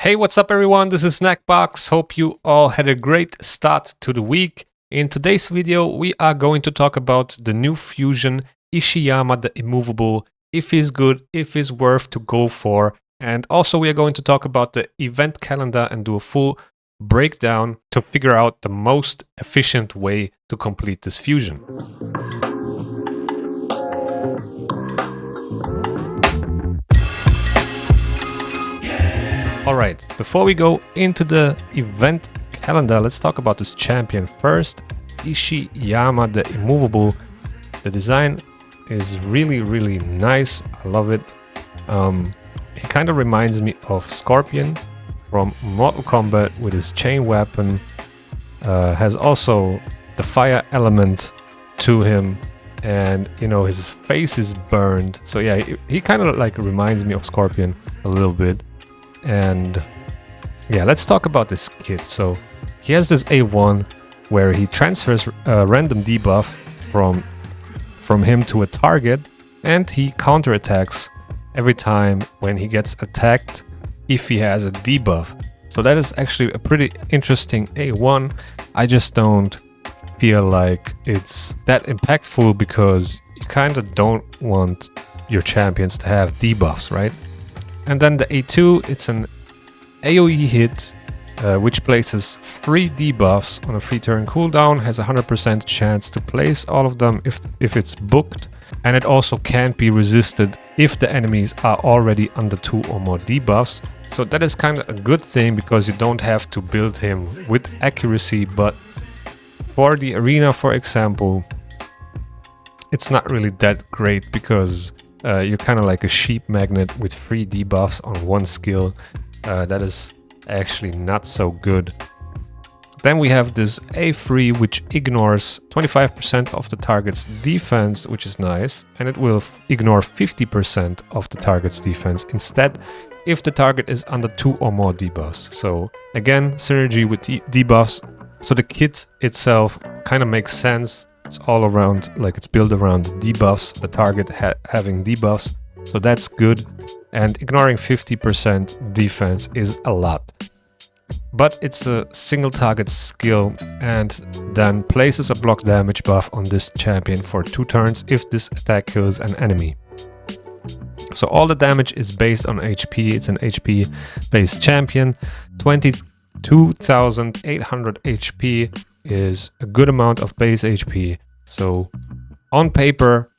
Hey, what's up everyone? This is Snackbox. Hope you all had a great start to the week. In today's video, we are going to talk about the new fusion Ishiyama the Immovable, if he's good, if he's worth to go for. And also we are going to talk about the event calendar and do a full breakdown to figure out the most efficient way to complete this fusion. Alright, before we go into the event calendar, let's talk about this champion first. Ishiyama the Immovable. The design is really nice. I love it. He kind of reminds me of Scorpion from Mortal Kombat with his chain weapon. Has also the fire element to him, and you know, his face is burned. So yeah, he kind of like reminds me of Scorpion a little bit. And yeah, let's talk about this kit. So he has this A1 where he transfers a random debuff from him to a target, and he counterattacks every time when he gets attacked if he has a debuff. So that is actually a pretty interesting A1. I just don't feel like it's that impactful because you kind of don't want your champions to have debuffs, right? And then the A2, it's an AoE hit, which places 3 debuffs on a free turn cooldown, has a 100% chance to place all of them if it's booked, and it also can't be resisted if the enemies are already under 2 or more debuffs. So that is kind of a good thing because you don't have to build him with accuracy, but for the arena, for example, it's not really that great because you're kind of like a sheep magnet with 3 debuffs on one skill. That is actually not so good. Then we have this A3, which ignores 25% of the target's defense, which is nice, and it will ignore 50% of the target's defense instead if the target is under 2 or more debuffs. So again, synergy with debuffs. So the kit itself kind of makes sense. It's all around, like it's built around debuffs, the target having debuffs, so that's good. And ignoring 50% defense is a lot. But it's a single target skill and then places a block damage buff on this champion for 2 turns if this attack kills an enemy. So all the damage is based on HP, it's an HP based champion. 22,800 HP is a good amount of base HP, so on paper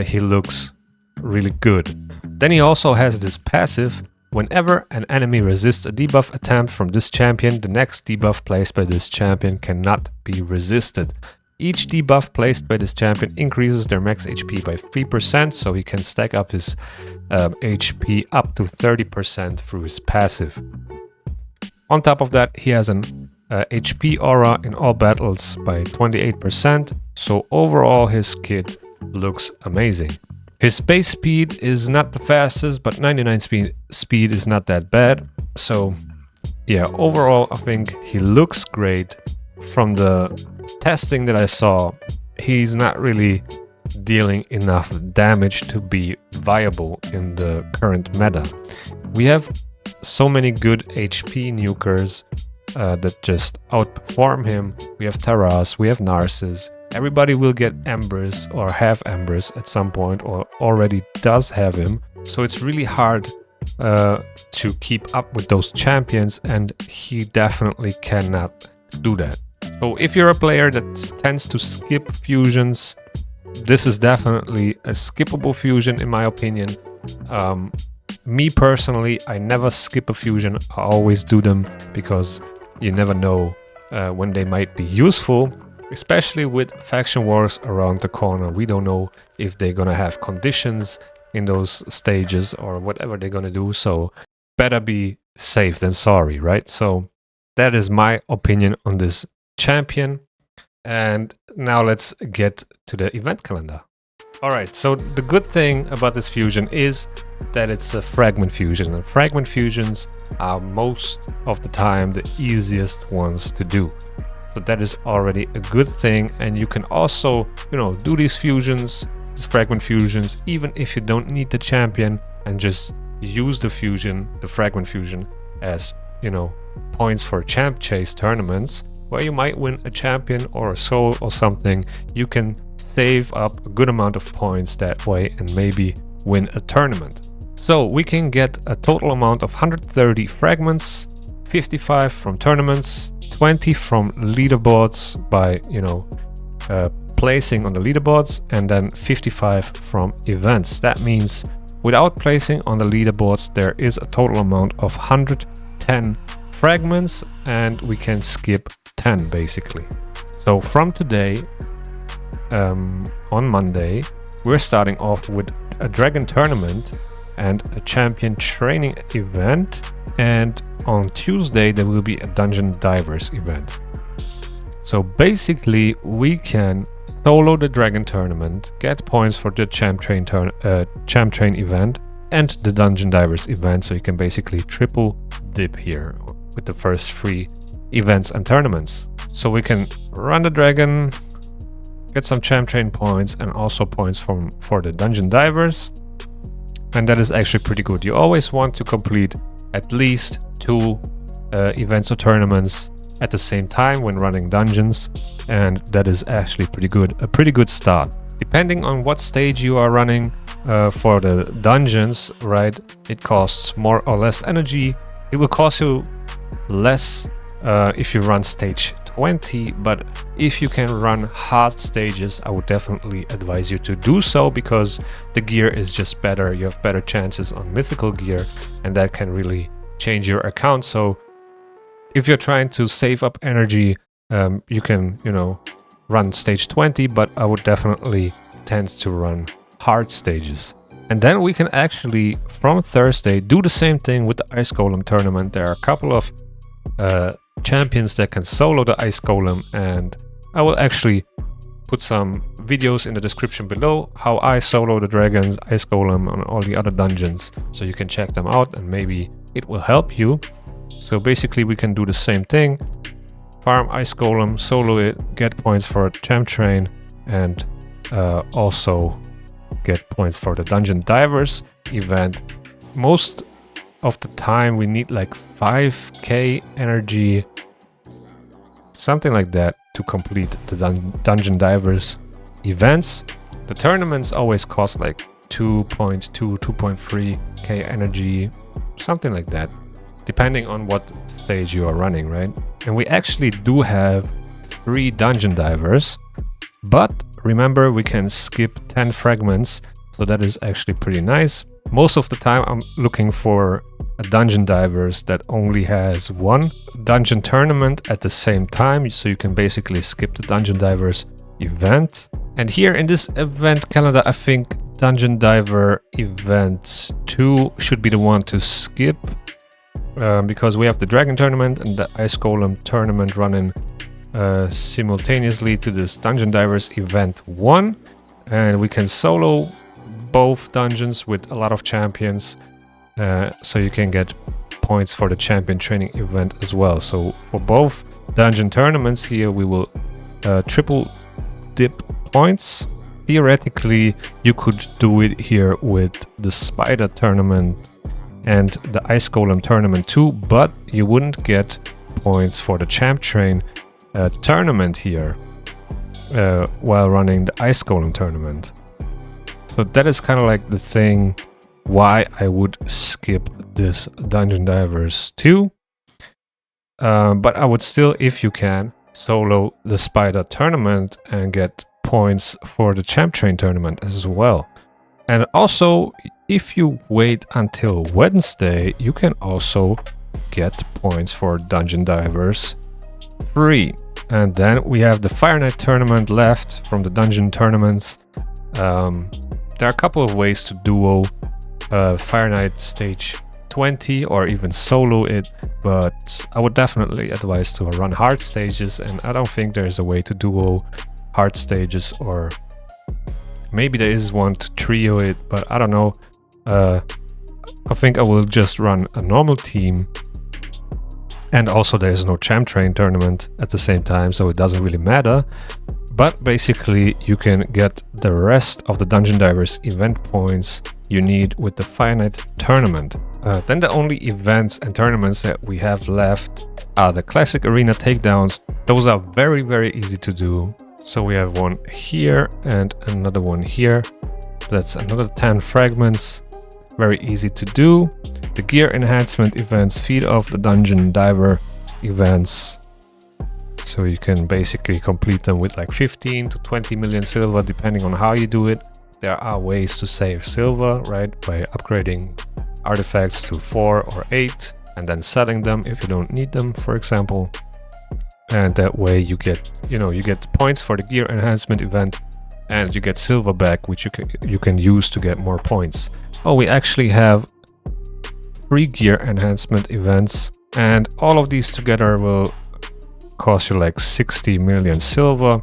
he looks really good. Then he also has this passive: whenever an enemy resists a debuff attempt from this champion, the next debuff placed by this champion cannot be resisted. Each debuff placed by this champion increases their max HP by 3%, so he can stack up his HP up to 30% through his passive. On top of that, he has an HP aura in all battles by 28%, so overall his kit looks amazing. His base speed is not the fastest, but 99 speed is not that bad. So yeah, overall I think he looks great. From the testing that I saw, he's not really dealing enough damage to be viable in the current meta. We have so many good HP nukers that just outperform him. We have Taras, we have Narcissus. Everybody will get Embers or have Embers at some point, or already does have him. So it's really hard to keep up with those champions, and he definitely cannot do that. So if you're a player that tends to skip fusions, this is definitely a skippable fusion in my opinion. Me personally, I never skip a fusion, I always do them because you never know when they might be useful, especially with faction wars around the corner. We don't know if they're gonna have conditions in those stages or whatever they're gonna do, so better be safe than sorry, right? So that is my opinion on this champion. And now let's get to the event calendar. Alright, so the good thing about this fusion is that it's a fragment fusion, and fragment fusions are most of the time the easiest ones to do. So that is already a good thing, and you can also, you know, do these fusions, these fragment fusions, even if you don't need the champion, and just use the fusion, the fragment fusion, as, you know, points for champ chase tournaments, where you might win a champion or a soul or something. You can save up a good amount of points that way and maybe win a tournament. So we can get a total amount of 130 fragments, 55 from tournaments, 20 from leaderboards by, you know, placing on the leaderboards, and then 55 from events. That means without placing on the leaderboards, there is a total amount of 110 fragments, and we can skip 10 basically. So from today, on Monday, we're starting off with a dragon tournament and a champion training event, and on Tuesday there will be a dungeon divers event. So basically we can solo the dragon tournament, get points for the champ train event and the dungeon divers event, so you can basically triple dip here with the first 3 events and tournaments. So we can run the dragon, get some champ train points and also points for the dungeon divers, and that is actually pretty good. You always want to complete at least 2 events or tournaments at the same time when running dungeons, and that is actually a pretty good start. Depending on what stage you are running for the dungeons, right, it costs more or less energy. It will cost you less if you run stage 20, but if you can run hard stages, I would definitely advise you to do so, because the gear is just better. You have better chances on mythical gear, and that can really change your account. So if you're trying to save up energy, you can, you know, run stage 20, but I would definitely tend to run hard stages. And then we can actually, from Thursday, do the same thing with the Ice Golem tournament. There are a couple of champions that can solo the Ice Golem, and I will actually put some videos in the description below how I solo the dragons, Ice Golem, and all the other dungeons, so you can check them out and maybe it will help you. So basically we can do the same thing, farm Ice Golem, solo it, get points for champ train, and also get points for the dungeon divers event. Most of the time we need like 5k energy, something like that, to complete the dungeon divers events. The tournaments always cost like 2.2, 2.3k energy, something like that, depending on what stage you are running, right? And we actually do have 3 dungeon divers, but remember we can skip 10 fragments, so that is actually pretty nice. Most of the time I'm looking for a dungeon divers that only has 1 dungeon tournament at the same time, so you can basically skip the dungeon divers event. And here in this event calendar, I think dungeon diver event 2 should be the one to skip, because we have the dragon tournament and the Ice Golem tournament running simultaneously to this dungeon divers event 1, and we can solo both dungeons with a lot of champions, so you can get points for the champion training event as well. So for both dungeon tournaments here we will triple dip points. Theoretically you could do it here with the spider tournament and the Ice Golem tournament too, but you wouldn't get points for the champ train tournament here while running the Ice Golem tournament. So that is kind of like the thing why I would skip this dungeon divers 2, but I would still, if you can, solo the spider tournament and get points for the champ train tournament as well. And also, if you wait until Wednesday, you can also get points for dungeon divers 3. And then we have the Fire Knight tournament left from the dungeon tournaments. There are a couple of ways to duo Fire Knight stage 20 or even solo it, but I would definitely advise to run hard stages, and I don't think there's a way to duo hard stages, or maybe there is one to trio it, but I don't know. I think I will just run a normal team, and also there's no champ train tournament at the same time, so it doesn't really matter. But basically you can get the rest of the dungeon divers event points you need with the Fire Knight tournament. Then the only events and tournaments that we have left are the classic arena takedowns. Those are very, very easy to do. So we have one here and another one here. That's another 10 fragments. Very easy to do. The gear enhancement events feed off the dungeon diver events. So you can basically complete them with like 15 to 20 million silver, depending on how you do it. There are ways to save silver, right? By upgrading artifacts to 4 or 8 and then selling them if you don't need them, for example. And that way you get, you get points for the gear enhancement event and you get silver back, which you can use to get more points. Oh, we actually have 3 gear enhancement events, and all of these together will cost you like 60 million silver,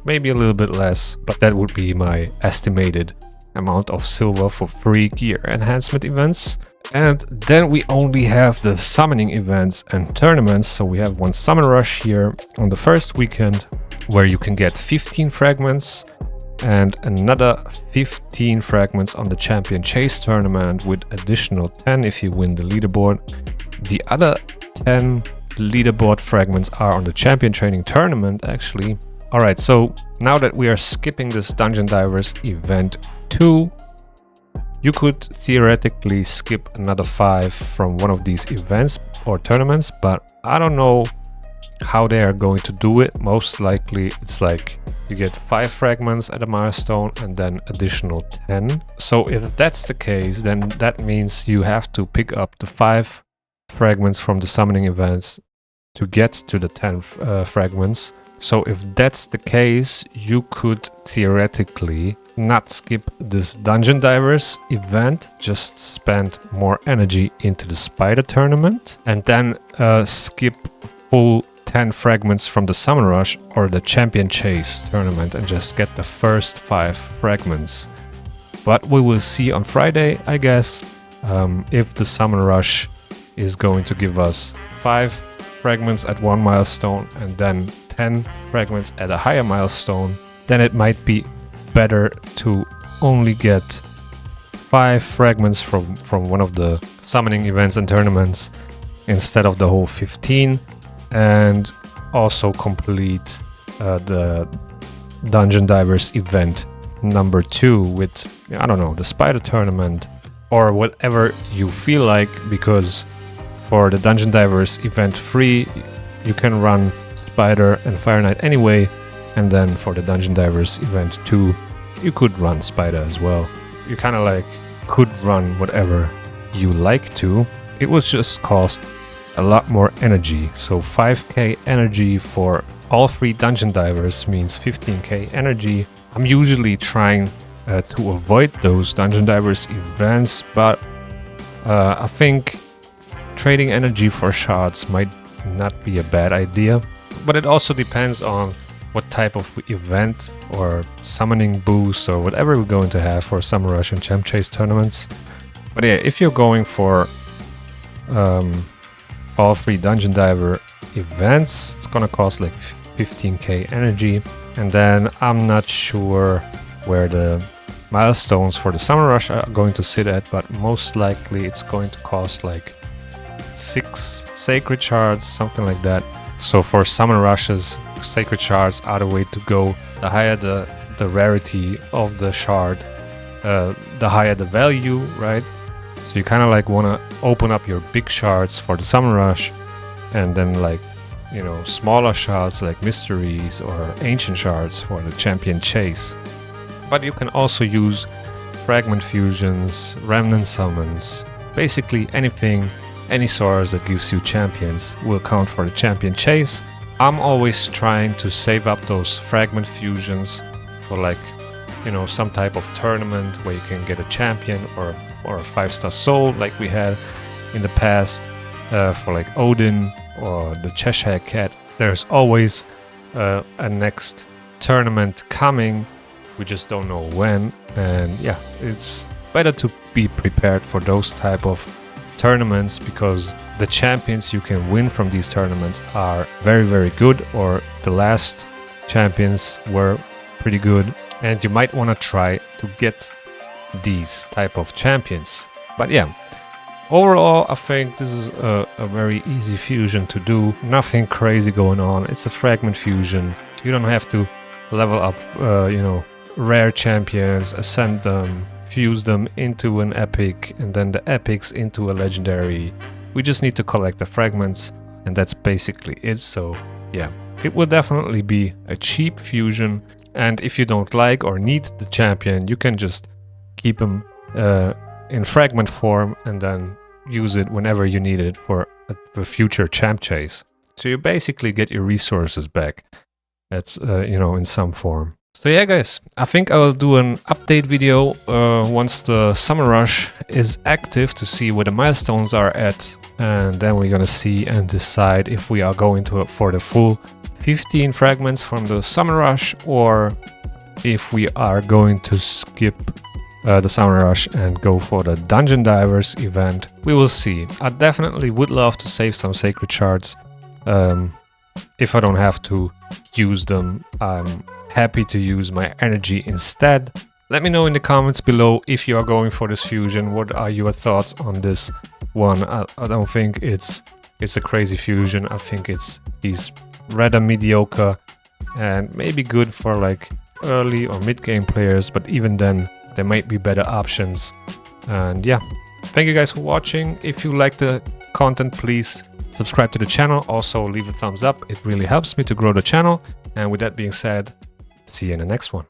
maybe a little bit less, but that would be my estimated amount of silver for 3 gear enhancement events. And then we only have the summoning events and tournaments. So we have one summon rush here on the first weekend where you can get 15 fragments and another 15 fragments on the champion chase tournament with additional 10 if you win the leaderboard. The other 10 leaderboard fragments are on the champion training tournament actually. Alright, so now that we are skipping this Dungeon Divers event 2, you could theoretically skip another 5 from one of these events or tournaments, but I don't know how they are going to do it. Most likely it's like you get 5 fragments at a milestone and then additional 10. So if that's the case, then that means you have to pick up the 5 fragments from the summoning events to get to the 10 fragments. So if that's the case, you could theoretically not skip this Dungeon Divers event, just spend more energy into the Spider tournament and then skip full 10 fragments from the Summon Rush or the Champion Chase tournament and just get the first 5 fragments. But we will see on Friday, I guess, if the Summon Rush is going to give us 5 fragments at one milestone and then 10 fragments at a higher milestone. Then it might be better to only get 5 fragments from one of the summoning events and tournaments instead of the whole 15, and also complete the Dungeon Divers event number 2 with, I don't know, the Spider tournament or whatever you feel like, because for the Dungeon Divers event 3 you can run Spider and Fire Knight anyway, and then for the Dungeon Divers event 2 you could run Spider as well. You kind of like could run whatever you like to. It was just cost a lot more energy. So 5k energy for all 3 Dungeon Divers means 15k energy. I'm usually trying to avoid those Dungeon Divers events, but I think trading energy for shards might not be a bad idea. But it also depends on what type of event or summoning boost or whatever we're going to have for Summer Rush and Champ Chase tournaments. But yeah, if you're going for all 3 Dungeon Diver events, it's gonna cost like 15k energy. And then I'm not sure where the milestones for the Summer Rush are going to sit at, but most likely it's going to cost like 6 Sacred Shards, something like that. So for Summer Rushes, Sacred Shards are the way to go. The higher the rarity of the shard, the higher the value, right? So you kind of like want to open up your big shards for the Summer Rush, and then like, you know, smaller shards like Mysteries or Ancient Shards for the Champion Chase. But you can also use Fragment Fusions, Remnant Summons, basically anything, any source that gives you champions will count for the Champion Chase. I'm always trying to save up those Fragment Fusions for like, you know, some type of tournament where you can get a champion or a 5-star soul like we had in the past for like Odin or the Cheshire Cat. There's always a next tournament coming. We just don't know when, and yeah, it's better to be prepared for those type of tournaments, because the champions you can win from these tournaments are very, very good, or the last champions were pretty good, and you might want to try to get these type of champions. But yeah, Overall, I think this is a very easy fusion to do. Nothing crazy going on. It's a fragment fusion. You don't have to level up, you know, rare champions, ascend them, fuse them into an epic, and then the epics into a legendary. We just need to collect the fragments, and that's basically it. So yeah, it will definitely be a cheap fusion, and if you don't like or need the champion, you can just keep him in fragment form and then use it whenever you need it for a future champ chase. So you basically get your resources back. That's you know, in some form. So yeah guys, I think I will do an update video once the Summer Rush is active to see where the milestones are at, and then we're gonna see and decide if we are going for the full 15 fragments from the Summer Rush, or if we are going to skip the Summer Rush and go for the Dungeon Divers event. We will see. I definitely would love to save some sacred shards. If I don't have to use them, I'm happy to use my energy instead. Let me know in the comments below if you are going for this fusion. What are your thoughts on this one? I don't think it's a crazy fusion. I think he's rather mediocre and maybe good for like early or mid-game players, but even then there might be better options. And yeah, thank you guys for watching. If you like the content, please subscribe to the channel. Also leave a thumbs up. It really helps me to grow the channel. And with that being said, see you in the next one.